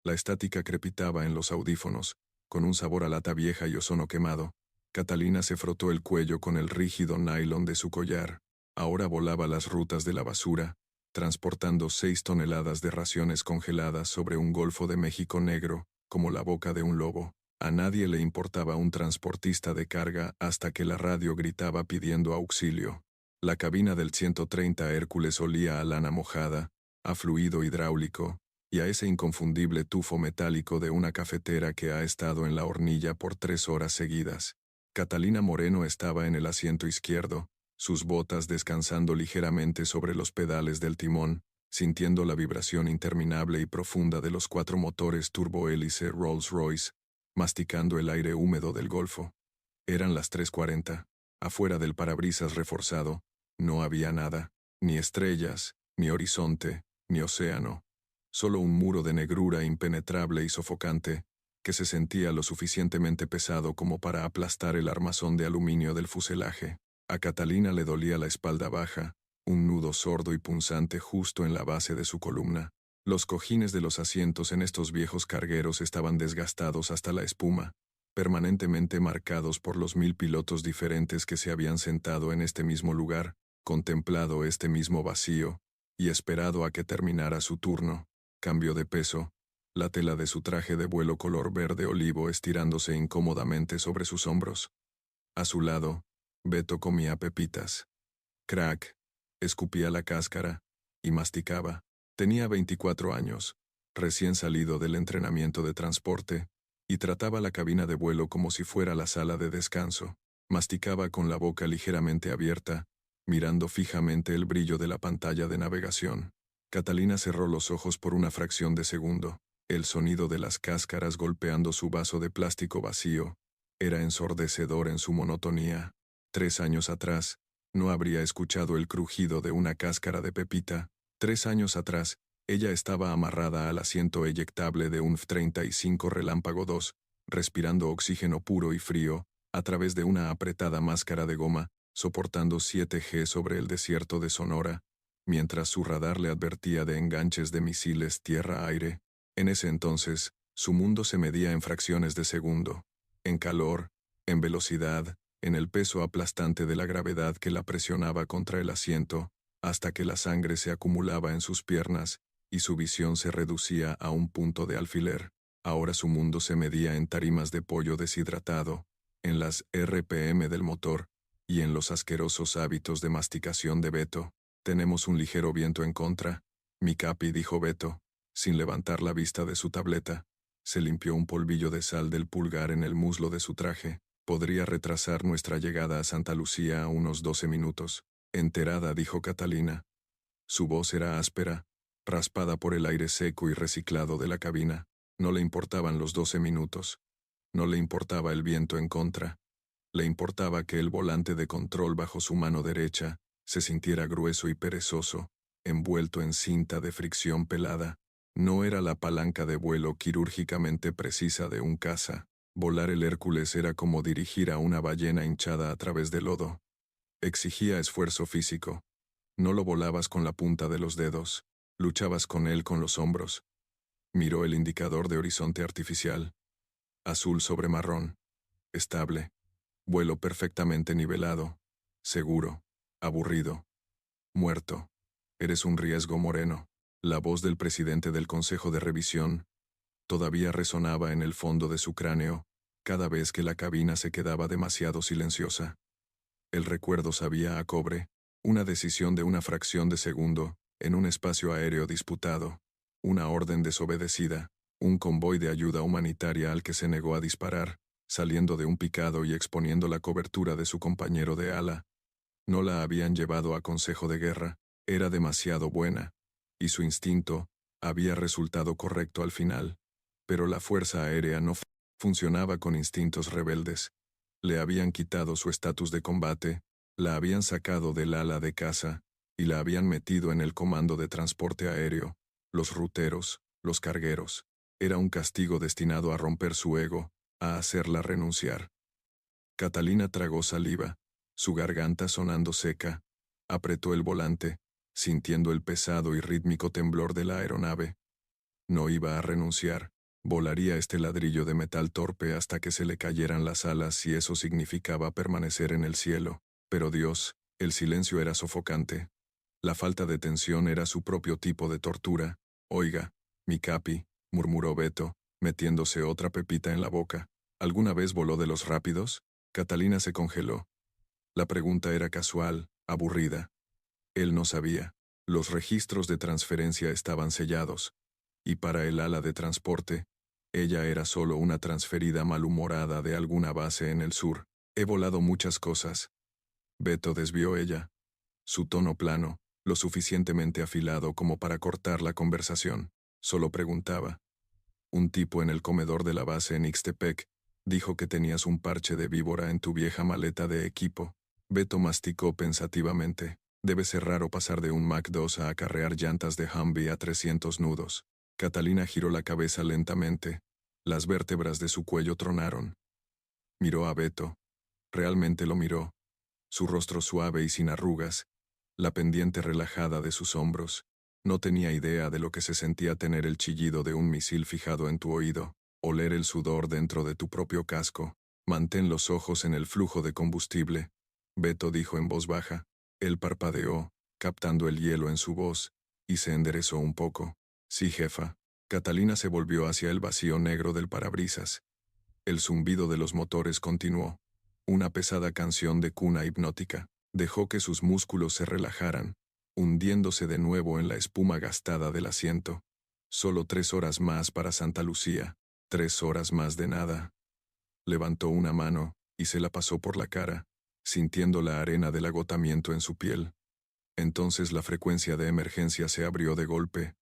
La estática crepitaba en los audífonos, con un sabor a lata vieja y ozono quemado. Catalina se frotó el cuello con el rígido nylon de su collar. Ahora volaba las rutas de la basura, transportando 6 toneladas de raciones congeladas sobre un Golfo de México negro, como la boca de un lobo. A nadie le importaba un transportista de carga hasta que la radio gritaba pidiendo auxilio. La cabina del 130 Hércules olía a lana mojada, a fluido hidráulico, y a ese inconfundible tufo metálico de una cafetera que ha estado en la hornilla por 3 horas seguidas. Catalina Moreno estaba en el asiento izquierdo, sus botas descansando ligeramente sobre los pedales del timón, sintiendo la vibración interminable y profunda de los 4 motores turbohélice Rolls-Royce, masticando el aire húmedo del Golfo. Eran las 3:40. Afuera del parabrisas reforzado, no había nada, ni estrellas, ni horizonte, ni océano. Solo un muro de negrura impenetrable y sofocante, que se sentía lo suficientemente pesado como para aplastar el armazón de aluminio del fuselaje. A Catalina le dolía la espalda baja, un nudo sordo y punzante justo en la base de su columna. Los cojines de los asientos en estos viejos cargueros estaban desgastados hasta la espuma, permanentemente marcados por los 1000 pilotos diferentes que se habían sentado en este mismo lugar, contemplado este mismo vacío, y esperado a que terminara su turno. Cambió de peso, la tela de su traje de vuelo color verde olivo estirándose incómodamente sobre sus hombros. A su lado, Beto comía pepitas. Crack, escupía la cáscara, y masticaba. Tenía 24 años, recién salido del entrenamiento de transporte, y trataba la cabina de vuelo como si fuera la sala de descanso. Masticaba con la boca ligeramente abierta, mirando fijamente el brillo de la pantalla de navegación. Catalina cerró los ojos por una fracción de segundo. El sonido de las cáscaras golpeando su vaso de plástico vacío era ensordecedor en su monotonía. 3 años atrás, no habría escuchado el crujido de una cáscara de pepita. 3 años atrás, ella estaba amarrada al asiento eyectable de un F-35 Relámpago 2, respirando oxígeno puro y frío, a través de una apretada máscara de goma, soportando 7G sobre el desierto de Sonora, mientras su radar le advertía de enganches de misiles tierra-aire. En ese entonces, su mundo se medía en fracciones de segundo, en calor, en velocidad, en el peso aplastante de la gravedad que la presionaba contra el asiento, hasta que la sangre se acumulaba en sus piernas y su visión se reducía a un punto de alfiler. Ahora su mundo se medía en tarimas de pollo deshidratado, en las RPM del motor y en los asquerosos hábitos de masticación de Beto. «Tenemos un ligero viento en contra», mi capi, dijo Beto, sin levantar la vista de su tableta. Se limpió un polvillo de sal del pulgar en el muslo de su traje. «Podría retrasar nuestra llegada a Santa Lucía a unos 12 minutos. Enterada, dijo Catalina. Su voz era áspera, raspada por el aire seco y reciclado de la cabina. No le importaban los 12 minutos. No le importaba el viento en contra. Le importaba que el volante de control bajo su mano derecha se sintiera grueso y perezoso, envuelto en cinta de fricción pelada. No era la palanca de vuelo quirúrgicamente precisa de un caza. Volar el Hércules era como dirigir a una ballena hinchada a través del lodo. Exigía esfuerzo físico. No lo volabas con la punta de los dedos, luchabas con él con los hombros. Miró el indicador de horizonte artificial. Azul sobre marrón. Estable. Vuelo perfectamente nivelado. Seguro. Aburrido. Muerto. Eres un riesgo, Moreno. La voz del presidente del Consejo de Revisión todavía resonaba en el fondo de su cráneo, cada vez que la cabina se quedaba demasiado silenciosa. El recuerdo sabía a cobre, una decisión de una fracción de segundo, en un espacio aéreo disputado, una orden desobedecida, un convoy de ayuda humanitaria al que se negó a disparar, saliendo de un picado y exponiendo la cobertura de su compañero de ala. No la habían llevado a consejo de guerra, era demasiado buena, y su instinto había resultado correcto al final. Pero la Fuerza Aérea no funcionaba con instintos rebeldes. Le habían quitado su estatus de combate, la habían sacado del ala de caza, y la habían metido en el comando de transporte aéreo, los ruteros, los cargueros. Era un castigo destinado a romper su ego, a hacerla renunciar. Catalina tragó saliva, su garganta sonando seca, apretó el volante, sintiendo el pesado y rítmico temblor de la aeronave. No iba a renunciar. Volaría este ladrillo de metal torpe hasta que se le cayeran las alas si eso significaba permanecer en el cielo. Pero Dios, el silencio era sofocante. La falta de tensión era su propio tipo de tortura. Oiga, mi Capi, murmuró Beto, metiéndose otra pepita en la boca. ¿Alguna vez voló de los rápidos? Catalina se congeló. La pregunta era casual, aburrida. Él no sabía. Los registros de transferencia estaban sellados. Y para el ala de transporte, ella era solo una transferida malhumorada de alguna base en el sur. He volado muchas cosas. Beto desvió ella. Su tono plano, lo suficientemente afilado como para cortar la conversación. Solo preguntaba. Un tipo en el comedor de la base en Ixtepec dijo que tenías un parche de víbora en tu vieja maleta de equipo. Beto masticó pensativamente. Debe ser raro pasar de un Mach 2 a acarrear llantas de Humvee a 300 nudos. Catalina giró la cabeza lentamente. Las vértebras de su cuello tronaron. Miró a Beto. Realmente lo miró. Su rostro suave y sin arrugas. La pendiente relajada de sus hombros. No tenía idea de lo que se sentía tener el chillido de un misil fijado en tu oído, oler el sudor dentro de tu propio casco. Mantén los ojos en el flujo de combustible. Beto dijo en voz baja. Él parpadeó, captando el hielo en su voz, y se enderezó un poco. Sí, jefa. Catalina se volvió hacia el vacío negro del parabrisas. El zumbido de los motores continuó. Una pesada canción de cuna hipnótica. Dejó que sus músculos se relajaran, hundiéndose de nuevo en la espuma gastada del asiento. Solo 3 horas más para Santa Lucía. 3 horas más de nada. Levantó una mano, y se la pasó por la cara, sintiendo la arena del agotamiento en su piel. Entonces la frecuencia de emergencia se abrió de golpe.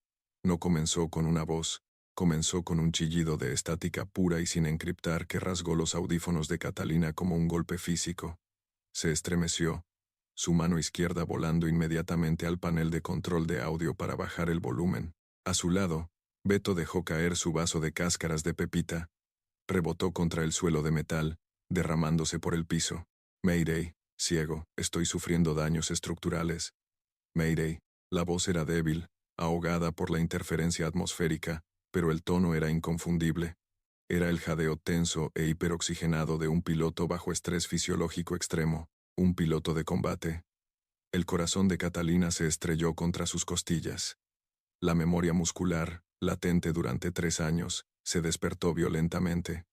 No comenzó con una voz, comenzó con un chillido de estática pura y sin encriptar que rasgó los audífonos de Catalina como un golpe físico. Se estremeció, su mano izquierda volando inmediatamente al panel de control de audio para bajar el volumen. A su lado, Beto dejó caer su vaso de cáscaras de pepita. Rebotó contra el suelo de metal, derramándose por el piso. Mayday, ciego, estoy sufriendo daños estructurales. Mayday. La voz era débil, ahogada por la interferencia atmosférica, pero el tono era inconfundible. Era el jadeo tenso e hiperoxigenado de un piloto bajo estrés fisiológico extremo, un piloto de combate. El corazón de Catalina se estrelló contra sus costillas. La memoria muscular, latente durante 3 años, se despertó violentamente.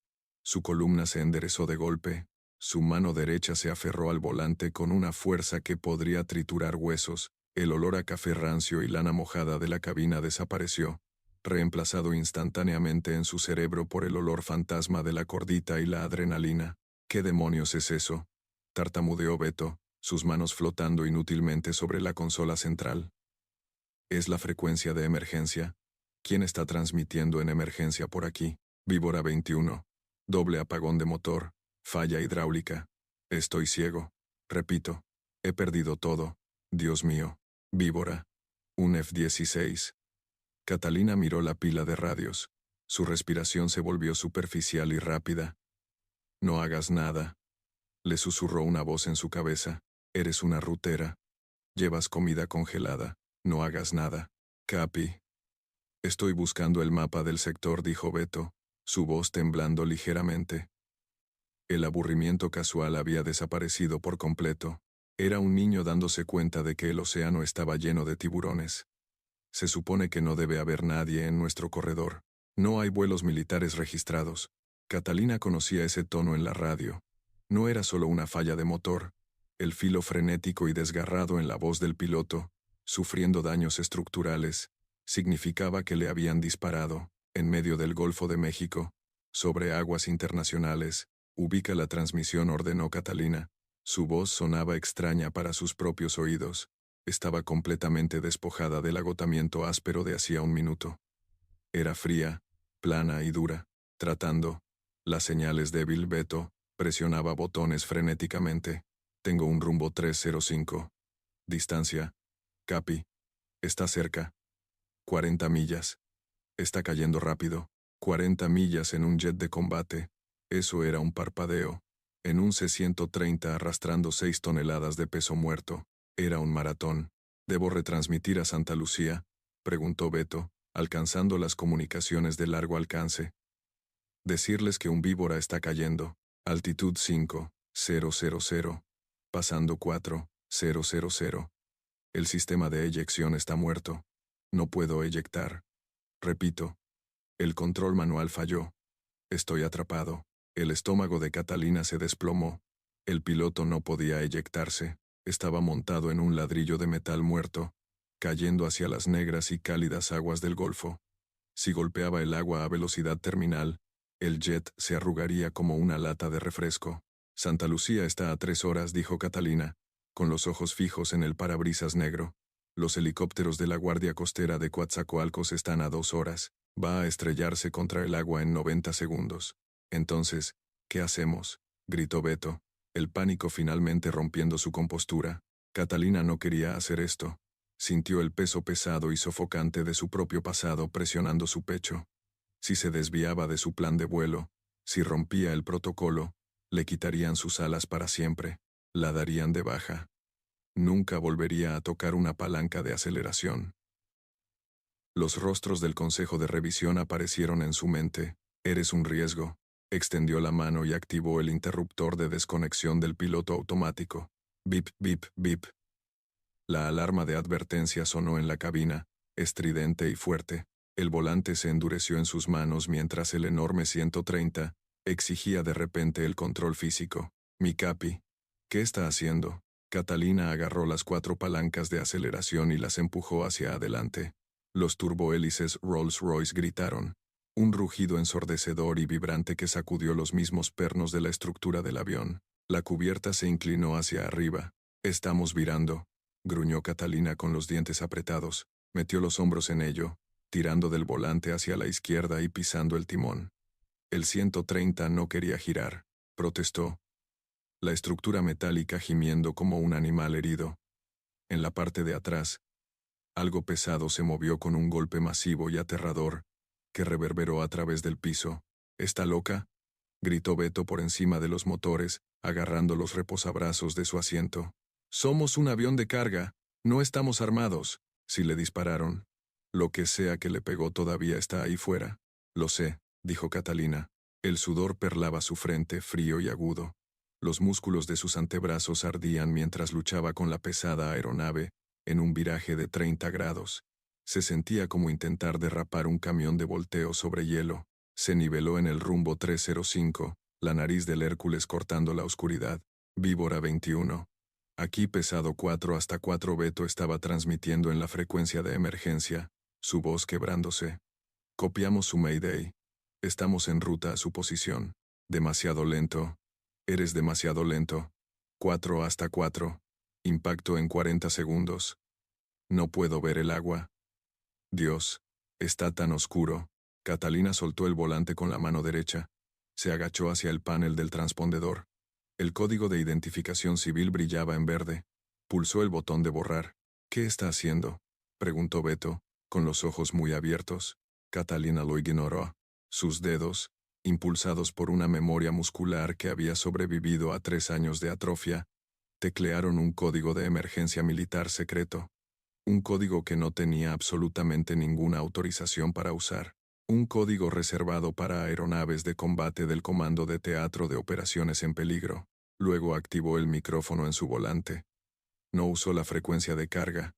Su columna se enderezó de golpe. Su mano derecha se aferró al volante con una fuerza que podría triturar huesos. El olor a café rancio y lana mojada de la cabina desapareció, reemplazado instantáneamente en su cerebro por el olor fantasma de la cordita y la adrenalina. ¿Qué demonios es eso?, tartamudeó Beto, sus manos flotando inútilmente sobre la consola central. ¿Es la frecuencia de emergencia? ¿Quién está transmitiendo en emergencia por aquí? Víbora 21. Doble apagón de motor. Falla hidráulica. Estoy ciego. Repito. He perdido todo. Dios mío. Víbora. Un F-16. Catalina miró la pila de radios. Su respiración se volvió superficial y rápida. No hagas nada. Le susurró una voz en su cabeza. Eres una rutera. Llevas comida congelada. No hagas nada. Capi. Estoy buscando el mapa del sector, dijo Beto, su voz temblando ligeramente. El aburrimiento casual había desaparecido por completo. Era un niño dándose cuenta de que el océano estaba lleno de tiburones. Se supone que no debe haber nadie en nuestro corredor. No hay vuelos militares registrados. Catalina conocía ese tono en la radio. No era solo una falla de motor. El filo frenético y desgarrado en la voz del piloto, sufriendo daños estructurales, significaba que le habían disparado, en medio del Golfo de México, sobre aguas internacionales. Ubica la transmisión, ordenó Catalina. Su voz sonaba extraña para sus propios oídos. Estaba completamente despojada del agotamiento áspero de hacía un minuto. Era fría, plana y dura. Tratando. Las señales débil. Beto presionaba botones frenéticamente. Tengo un rumbo 305. Distancia. Capi. Está cerca. 40 millas. Está cayendo rápido. 40 millas en un jet de combate. Eso era un parpadeo. En un C-130 arrastrando 6 toneladas de peso muerto. Era un maratón. ¿Debo retransmitir a Santa Lucía?, preguntó Beto, alcanzando las comunicaciones de largo alcance. Decirles que un víbora está cayendo. Altitud 5,000. Pasando 4,000. El sistema de eyección está muerto. No puedo eyectar. Repito. El control manual falló. Estoy atrapado. El estómago de Catalina se desplomó. El piloto no podía eyectarse. Estaba montado en un ladrillo de metal muerto, cayendo hacia las negras y cálidas aguas del Golfo. Si golpeaba el agua a velocidad terminal, el jet se arrugaría como una lata de refresco. Santa Lucía está a 3 horas, dijo Catalina, con los ojos fijos en el parabrisas negro. Los helicópteros de la Guardia Costera de Coatzacoalcos están a 2 horas. Va a estrellarse contra el agua en 90 segundos. Entonces, ¿qué hacemos?, gritó Beto, el pánico finalmente rompiendo su compostura. Catalina no quería hacer esto. Sintió el peso pesado y sofocante de su propio pasado presionando su pecho. Si se desviaba de su plan de vuelo, si rompía el protocolo, le quitarían sus alas para siempre, la darían de baja. Nunca volvería a tocar una palanca de aceleración. Los rostros del consejo de revisión aparecieron en su mente. Eres un riesgo. Extendió la mano y activó el interruptor de desconexión del piloto automático. Bip, bip, bip. La alarma de advertencia sonó en la cabina, estridente y fuerte. El volante se endureció en sus manos mientras el enorme 130 exigía de repente el control físico. Mi capi. ¿Qué está haciendo? Catalina agarró las 4 palancas de aceleración y las empujó hacia adelante. Los turbohélices Rolls-Royce gritaron. Un rugido ensordecedor y vibrante que sacudió los mismos pernos de la estructura del avión. La cubierta se inclinó hacia arriba. Estamos virando, gruñó Catalina con los dientes apretados. Metió los hombros en ello, tirando del volante hacia la izquierda y pisando el timón. El 130 no quería girar, protestó. La estructura metálica gimiendo como un animal herido. En la parte de atrás, algo pesado se movió con un golpe masivo y aterrador, que reverberó a través del piso. ¿Está loca?, gritó Beto por encima de los motores, agarrando los reposabrazos de su asiento. Somos un avión de carga, no estamos armados. Si le dispararon, lo que sea que le pegó todavía está ahí fuera. Lo sé, dijo Catalina. El sudor perlaba su frente, frío y agudo. Los músculos de sus antebrazos ardían mientras luchaba con la pesada aeronave, en un viraje de 30 grados. Se sentía como intentar derrapar un camión de volteo sobre hielo. Se niveló en el rumbo 305, la nariz del Hércules cortando la oscuridad. Víbora 21. Aquí pesado 4 hasta 4. Beto estaba transmitiendo en la frecuencia de emergencia, su voz quebrándose. Copiamos su Mayday. Estamos en ruta a su posición. Demasiado lento. Eres demasiado lento. 4 hasta 4. Impacto en 40 segundos. No puedo ver el agua. Dios, está tan oscuro. Catalina soltó el volante con la mano derecha. Se agachó hacia el panel del transpondedor. El código de identificación civil brillaba en verde. Pulsó el botón de borrar. ¿Qué está haciendo?, preguntó Beto, con los ojos muy abiertos. Catalina lo ignoró. Sus dedos, impulsados por una memoria muscular que había sobrevivido a 3 años de atrofia, teclearon un código de emergencia militar secreto. Un código que no tenía absolutamente ninguna autorización para usar. Un código reservado para aeronaves de combate del Comando de Teatro de Operaciones en Peligro. Luego activó el micrófono en su volante. No usó la frecuencia de carga.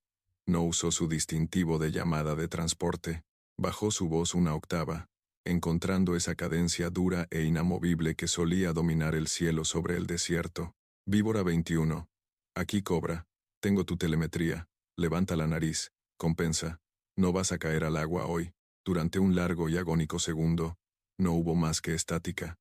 No usó su distintivo de llamada de transporte. Bajó su voz una octava, encontrando esa cadencia dura e inamovible que solía dominar el cielo sobre el desierto. Víbora 21. Aquí Cobra. Tengo tu telemetría. Levanta la nariz. Compensa. No vas a caer al agua hoy. Durante un largo y agónico segundo, no hubo más que estática.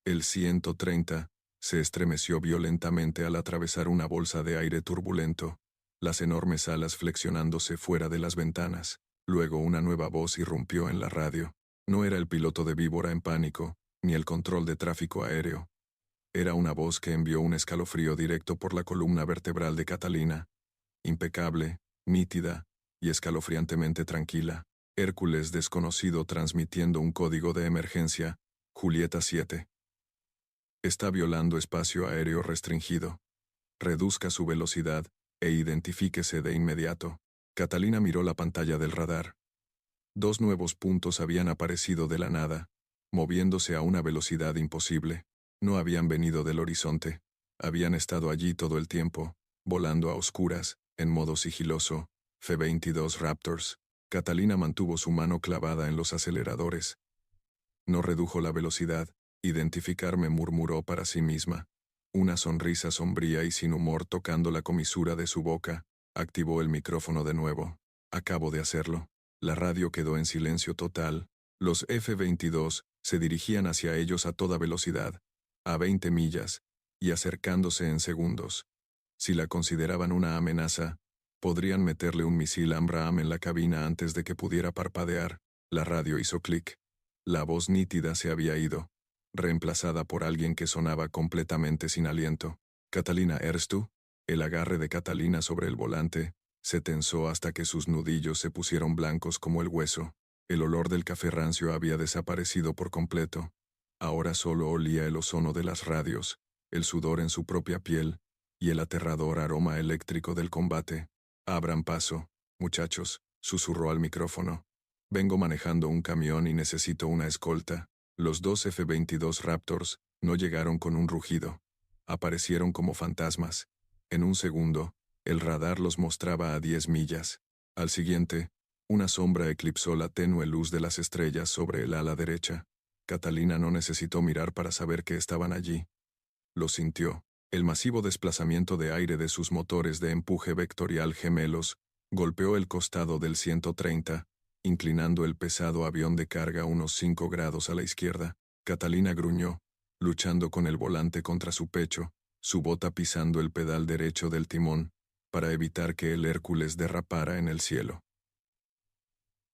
El 130 se estremeció violentamente al atravesar una bolsa de aire turbulento, las enormes alas flexionándose fuera de las ventanas. Luego una nueva voz irrumpió en la radio. No era el piloto de Víbora en pánico, ni el control de tráfico aéreo. Era una voz que envió un escalofrío directo por la columna vertebral de Catalina. Impecable, nítida y escalofriantemente tranquila. Hércules desconocido transmitiendo un código de emergencia. Julieta 7. Está violando espacio aéreo restringido. Reduzca su velocidad e identifíquese de inmediato. Catalina miró la pantalla del radar. 2 nuevos puntos habían aparecido de la nada. moviéndose a una velocidad imposible. No habían venido del horizonte. Habían estado allí todo el tiempo, volando a oscuras, en modo sigiloso. F-22 Raptors. Catalina mantuvo su mano clavada en los aceleradores. No redujo la velocidad. Identificarme, murmuró para sí misma. Una sonrisa sombría y sin humor tocando la comisura de su boca. Activó el micrófono de nuevo. Acabo de hacerlo. La radio quedó en silencio total. Los F-22 se dirigían hacia ellos a toda velocidad, a 20 millas, y acercándose en segundos. Si la consideraban una amenaza, podrían meterle un misil Abraham en la cabina antes de que pudiera parpadear. La radio hizo clic. La voz nítida se había ido, reemplazada por alguien que sonaba completamente sin aliento. Catalina, ¿eres tú? El agarre de Catalina sobre el volante se tensó hasta que sus nudillos se pusieron blancos como el hueso. El olor del café rancio había desaparecido por completo. Ahora solo olía el ozono de las radios, el sudor en su propia piel y el aterrador aroma eléctrico del combate. Abran paso, muchachos, susurró al micrófono. Vengo manejando un camión y necesito una escolta. Los dos F-22 Raptors no llegaron con un rugido. Aparecieron como fantasmas. En un segundo, el radar los mostraba a 10 millas. Al siguiente, una sombra eclipsó la tenue luz de las estrellas sobre el ala derecha. Catalina no necesitó mirar para saber que estaban allí. Lo sintió. El masivo desplazamiento de aire de sus motores de empuje vectorial gemelos golpeó el costado del 130, inclinando el pesado avión de carga unos 5 grados a la izquierda. Catalina gruñó, luchando con el volante contra su pecho, su bota pisando el pedal derecho del timón, para evitar que el Hércules derrapara en el cielo.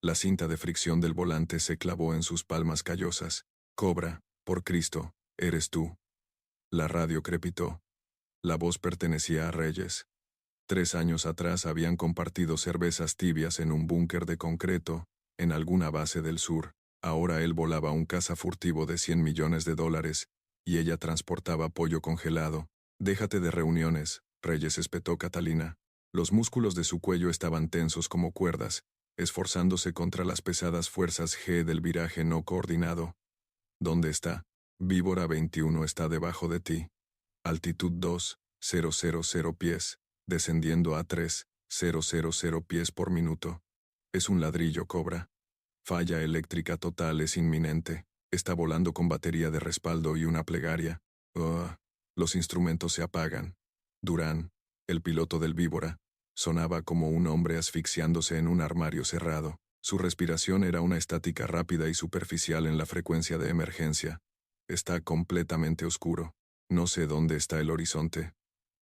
La cinta de fricción del volante se clavó en sus palmas callosas. Cobra, por Cristo, eres tú. La radio crepitó. La voz pertenecía a Reyes. 3 años atrás habían compartido cervezas tibias en un búnker de concreto, en alguna base del sur. Ahora él volaba un caza furtivo de $100 millones, y ella transportaba pollo congelado. Déjate de reuniones, Reyes, espetó Catalina. Los músculos de su cuello estaban tensos como cuerdas, esforzándose contra las pesadas fuerzas G del viraje no coordinado. ¿Dónde está? Víbora 21 está debajo de ti. Altitud 2,000 pies, descendiendo a 3,000 pies por minuto. Es un ladrillo, Cobra. Falla eléctrica total es inminente. Está volando con batería de respaldo y una plegaria. Los instrumentos se apagan. Durán, el piloto del Víbora, sonaba como un hombre asfixiándose en un armario cerrado. Su respiración era una estática rápida y superficial en la frecuencia de emergencia. Está completamente oscuro. No sé dónde está el horizonte.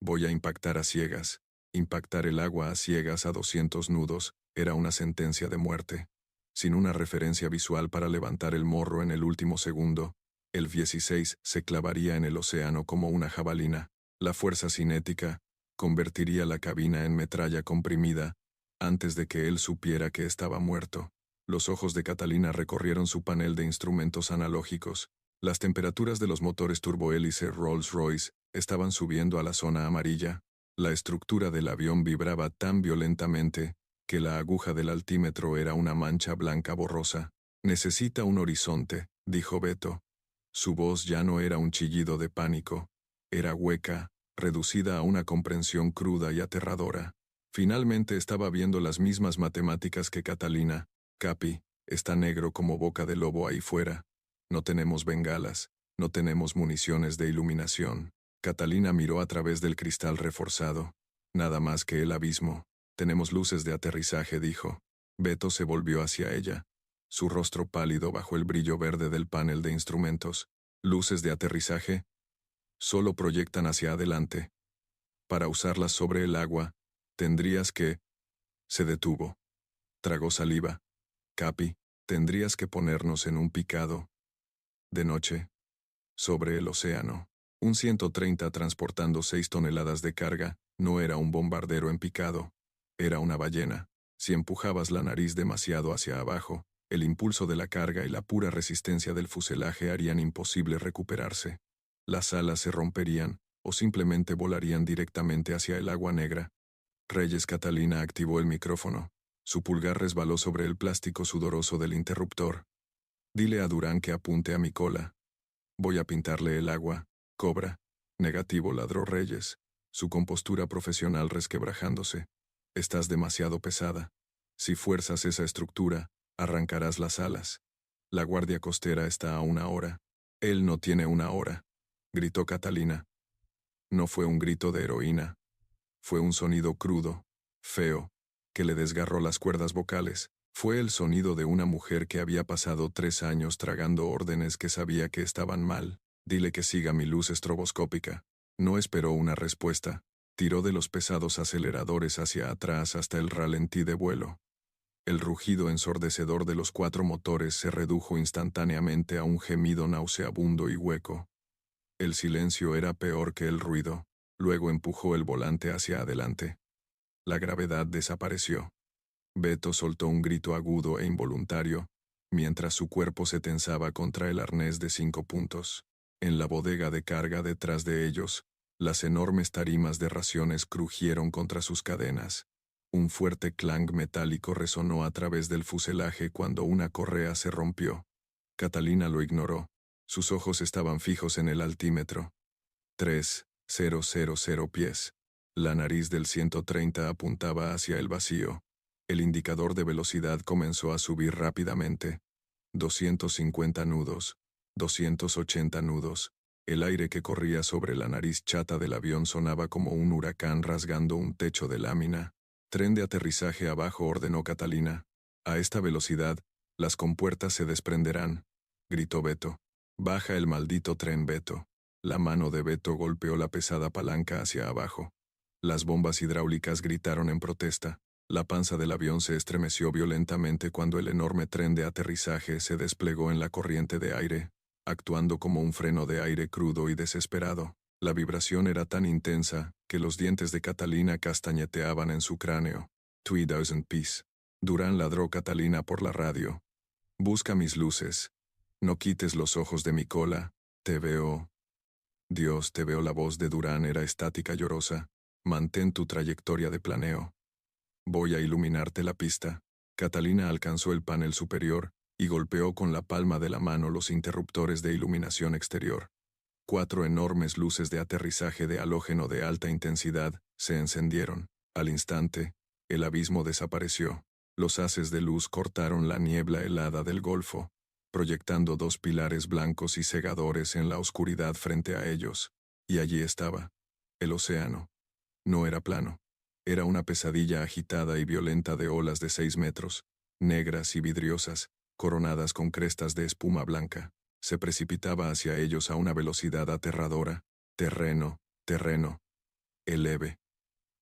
Voy a impactar a ciegas. Impactar el agua a ciegas a 200 nudos era una sentencia de muerte. Sin una referencia visual para levantar el morro en el último segundo, el 16 se clavaría en el océano como una jabalina. La fuerza cinética convertiría la cabina en metralla comprimida antes de que él supiera que estaba muerto. Los ojos de Catalina recorrieron su panel de instrumentos analógicos. Las temperaturas de los motores turbohélice Rolls-Royce estaban subiendo a la zona amarilla. La estructura del avión vibraba tan violentamente que la aguja del altímetro era una mancha blanca borrosa. Necesita un horizonte, dijo Beto. Su voz ya no era un chillido de pánico. Era hueca, reducida a una comprensión cruda y aterradora. Finalmente estaba viendo las mismas matemáticas que Catalina. Capi, está negro como boca de lobo ahí fuera. No tenemos bengalas, no tenemos municiones de iluminación. Catalina miró a través del cristal reforzado. Nada más que el abismo. Tenemos luces de aterrizaje, dijo. Beto se volvió hacia ella, su rostro pálido bajo el brillo verde del panel de instrumentos. ¿Luces de aterrizaje? Solo proyectan hacia adelante. Para usarlas sobre el agua, tendrías que... Se detuvo. Tragó saliva. Capi, tendrías que ponernos en un picado. De noche. Sobre el océano. Un 130 transportando 6 toneladas de carga, no era un bombardero en picado. Era una ballena. Si empujabas la nariz demasiado hacia abajo, el impulso de la carga y la pura resistencia del fuselaje harían imposible recuperarse. Las alas se romperían, o simplemente volarían directamente hacia el agua negra. Reyes Catalina activó el micrófono. Su pulgar resbaló sobre el plástico sudoroso del interruptor. Dile a Durán que apunte a mi cola. Voy a pintarle el agua. Cobra. Negativo, ladró Reyes, su compostura profesional resquebrajándose. Estás demasiado pesada. Si fuerzas esa estructura, arrancarás las alas. La guardia costera está a 1 hora. Él no tiene 1 hora, gritó Catalina. No fue un grito de heroína. Fue un sonido crudo, feo, que le desgarró las cuerdas vocales. Fue el sonido de una mujer que había pasado 3 años tragando órdenes que sabía que estaban mal. Dile que siga mi luz estroboscópica. No esperó una respuesta. Tiró de los pesados aceleradores hacia atrás hasta el ralentí de vuelo. El rugido ensordecedor de los 4 motores se redujo instantáneamente a un gemido nauseabundo y hueco. El silencio era peor que el ruido. Luego empujó el volante hacia adelante. La gravedad desapareció. Beto soltó un grito agudo e involuntario, mientras su cuerpo se tensaba contra el arnés de 5 puntos. En la bodega de carga detrás de ellos, las enormes tarimas de raciones crujieron contra sus cadenas. Un fuerte clang metálico resonó a través del fuselaje cuando una correa se rompió. Catalina lo ignoró. Sus ojos estaban fijos en el altímetro. 3,000 pies. La nariz del 130 apuntaba hacia el vacío. El indicador de velocidad comenzó a subir rápidamente. 250 nudos. 280 nudos. El aire que corría sobre la nariz chata del avión sonaba como un huracán rasgando un techo de lámina. Tren de aterrizaje abajo, ordenó Catalina. A esta velocidad, las compuertas se desprenderán, gritó Beto. Baja el maldito tren, Beto. La mano de Beto golpeó la pesada palanca hacia abajo. Las bombas hidráulicas gritaron en protesta. La panza del avión se estremeció violentamente cuando el enorme tren de aterrizaje se desplegó en la corriente de aire, actuando como un freno de aire crudo y desesperado. La vibración era tan intensa que los dientes de Catalina castañeteaban en su cráneo. 3000 pies. Durán ladró Catalina por la radio. Busca mis luces. No quites los ojos de mi cola. Te veo. Dios, te veo. La voz de Durán era estática, llorosa. Mantén tu trayectoria de planeo. Voy a iluminarte la pista. Catalina alcanzó el panel superior y golpeó con la palma de la mano los interruptores de iluminación exterior. 4 enormes luces de aterrizaje de halógeno de alta intensidad se encendieron. Al instante, el abismo desapareció. Los haces de luz cortaron la niebla helada del golfo, proyectando 2 pilares blancos y cegadores en la oscuridad frente a ellos. Y allí estaba, el océano. No era plano. Era una pesadilla agitada y violenta de olas de 6 metros, negras y vidriosas, coronadas con crestas de espuma blanca. Se precipitaba hacia ellos a una velocidad aterradora. Terreno, terreno. Eleve.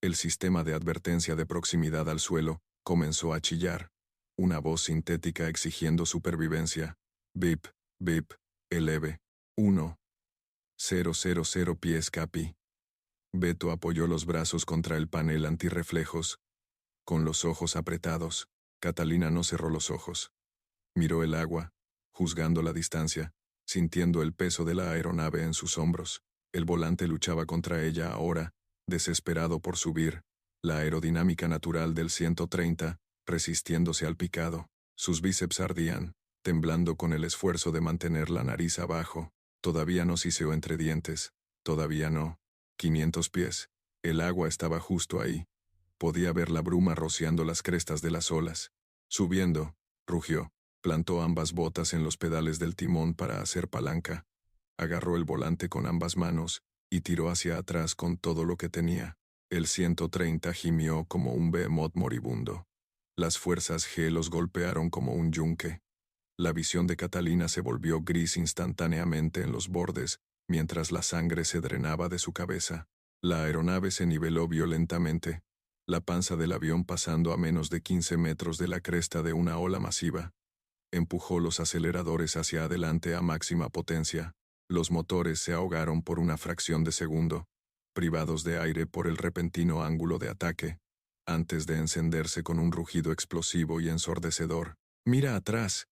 El sistema de advertencia de proximidad al suelo comenzó a chillar. Una voz sintética exigiendo supervivencia. Bip, bip, eleve. 1,000 pies, Capi. Beto apoyó los brazos contra el panel antirreflejos, con los ojos apretados. Catalina no cerró los ojos. Miró el agua, juzgando la distancia, sintiendo el peso de la aeronave en sus hombros. El volante luchaba contra ella ahora, desesperado por subir, la aerodinámica natural del 130, resistiéndose al picado. Sus bíceps ardían, temblando con el esfuerzo de mantener la nariz abajo. Todavía no siseó entre dientes. Todavía no. 500 pies. El agua estaba justo ahí. Podía ver la bruma rociando las crestas de las olas. Subiendo, rugió. Plantó ambas botas en los pedales del timón para hacer palanca. Agarró el volante con ambas manos y tiró hacia atrás con todo lo que tenía. El 130 gimió como un behemoth moribundo. Las fuerzas G los golpearon como un yunque. La visión de Catalina se volvió gris instantáneamente en los bordes, mientras la sangre se drenaba de su cabeza. La aeronave se niveló violentamente, la panza del avión pasando a menos de 15 metros de la cresta de una ola masiva. Empujó los aceleradores hacia adelante a máxima potencia. Los motores se ahogaron por una fracción de segundo, privados de aire por el repentino ángulo de ataque, antes de encenderse con un rugido explosivo y ensordecedor. «Mira atrás»,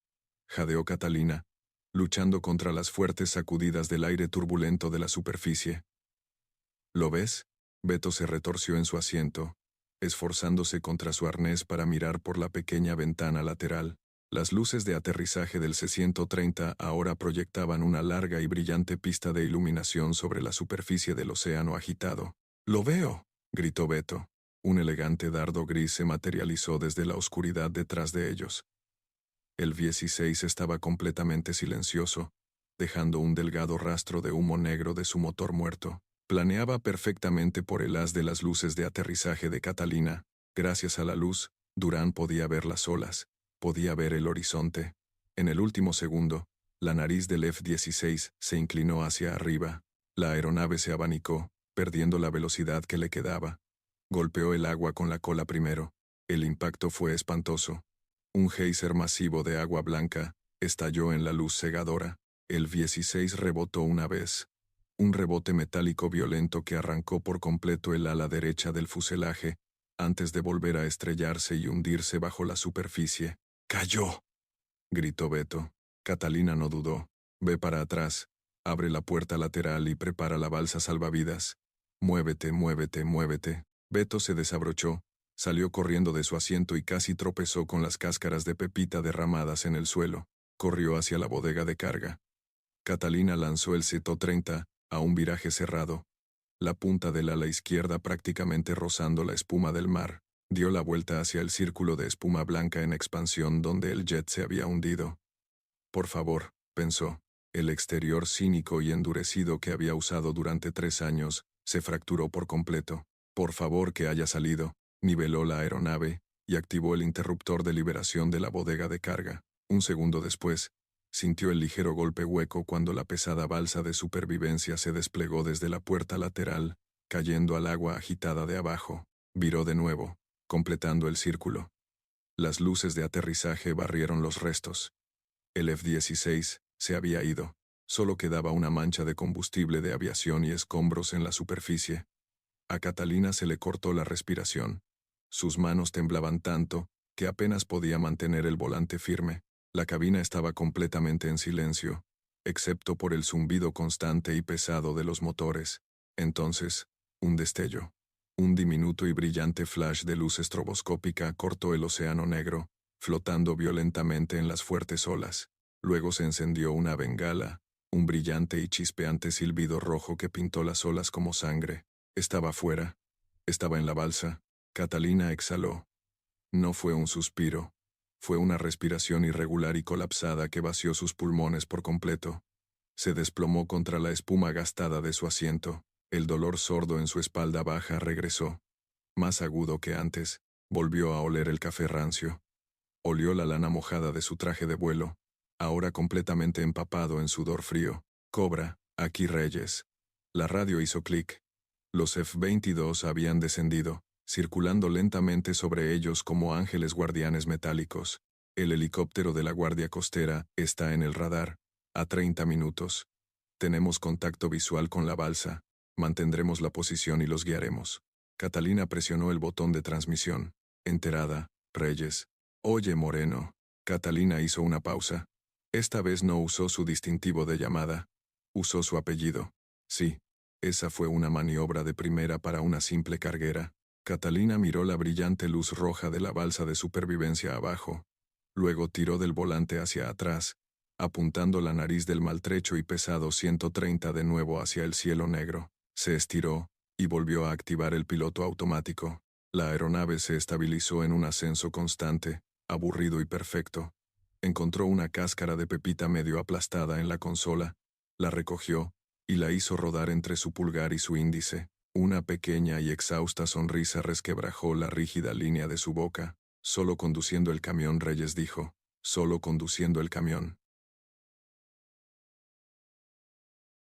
jadeó Catalina, luchando contra las fuertes sacudidas del aire turbulento de la superficie. «¿Lo ves?» Beto se retorció en su asiento, esforzándose contra su arnés para mirar por la pequeña ventana lateral. Las luces de aterrizaje del C-130 ahora proyectaban una larga y brillante pista de iluminación sobre la superficie del océano agitado. «¡Lo veo!», gritó Beto. Un elegante dardo gris se materializó desde la oscuridad detrás de ellos. El 16 estaba completamente silencioso, dejando un delgado rastro de humo negro de su motor muerto. Planeaba perfectamente por el haz de las luces de aterrizaje de Catalina. Gracias a la luz, Durán podía ver las olas, podía ver el horizonte. En el último segundo, la nariz del F-16 se inclinó hacia arriba. La aeronave se abanicó, perdiendo la velocidad que le quedaba. Golpeó el agua con la cola primero. El impacto fue espantoso. Un geyser masivo de agua blanca estalló en la luz cegadora. El 16 rebotó una vez. Un rebote metálico violento que arrancó por completo el ala derecha del fuselaje, antes de volver a estrellarse y hundirse bajo la superficie. «¡Cayó!», gritó Beto. Catalina no dudó. «Ve para atrás, abre la puerta lateral y prepara la balsa salvavidas. Muévete, muévete, muévete». Beto se desabrochó, salió corriendo de su asiento y casi tropezó con las cáscaras de pepita derramadas en el suelo. Corrió hacia la bodega de carga. Catalina lanzó el C-130 a un viraje cerrado, la punta del ala izquierda prácticamente rozando la espuma del mar. Dio la vuelta hacia el círculo de espuma blanca en expansión donde el jet se había hundido. «Por favor», pensó, el exterior cínico y endurecido que había usado durante 3 años se fracturó por completo. «Por favor que haya salido». Niveló la aeronave y activó el interruptor de liberación de la bodega de carga. Un segundo después, sintió el ligero golpe hueco cuando la pesada balsa de supervivencia se desplegó desde la puerta lateral, cayendo al agua agitada de abajo. Viró de nuevo, completando el círculo. Las luces de aterrizaje barrieron los restos. El F-16 se había ido. Solo quedaba una mancha de combustible de aviación y escombros en la superficie. A Catalina se le cortó la respiración. Sus manos temblaban tanto que apenas podía mantener el volante firme. La cabina estaba completamente en silencio, excepto por el zumbido constante y pesado de los motores. Entonces, un destello. Un diminuto y brillante flash de luz estroboscópica cortó el océano negro, flotando violentamente en las fuertes olas. Luego se encendió una bengala, un brillante y chispeante silbido rojo que pintó las olas como sangre. Estaba fuera. Estaba en la balsa. Catalina exhaló. No fue un suspiro. Fue una respiración irregular y colapsada que vació sus pulmones por completo. Se desplomó contra la espuma gastada de su asiento. El dolor sordo en su espalda baja regresó. Más agudo que antes, volvió a oler el café rancio. Olió la lana mojada de su traje de vuelo, ahora completamente empapado en sudor frío. «Cobra, aquí Reyes». La radio hizo clic. Los F-22 habían descendido, circulando lentamente sobre ellos como ángeles guardianes metálicos. «El helicóptero de la Guardia Costera está en el radar, a 30 minutos. Tenemos contacto visual con la balsa. Mantendremos la posición y los guiaremos». Catalina presionó el botón de transmisión. «Enterada, Reyes». «Oye, Moreno». Catalina hizo una pausa. Esta vez no usó su distintivo de llamada. Usó su apellido. Sí, esa fue una maniobra de primera para una simple carguera. Catalina miró la brillante luz roja de la balsa de supervivencia abajo. Luego tiró del volante hacia atrás, apuntando la nariz del maltrecho y pesado 130 de nuevo hacia el cielo negro. Se estiró y volvió a activar el piloto automático. La aeronave se estabilizó en un ascenso constante, aburrido y perfecto. Encontró una cáscara de pepita medio aplastada en la consola, la recogió y la hizo rodar entre su pulgar y su índice. Una pequeña y exhausta sonrisa resquebrajó la rígida línea de su boca. «Solo conduciendo el camión», Reyes dijo. «Solo conduciendo el camión».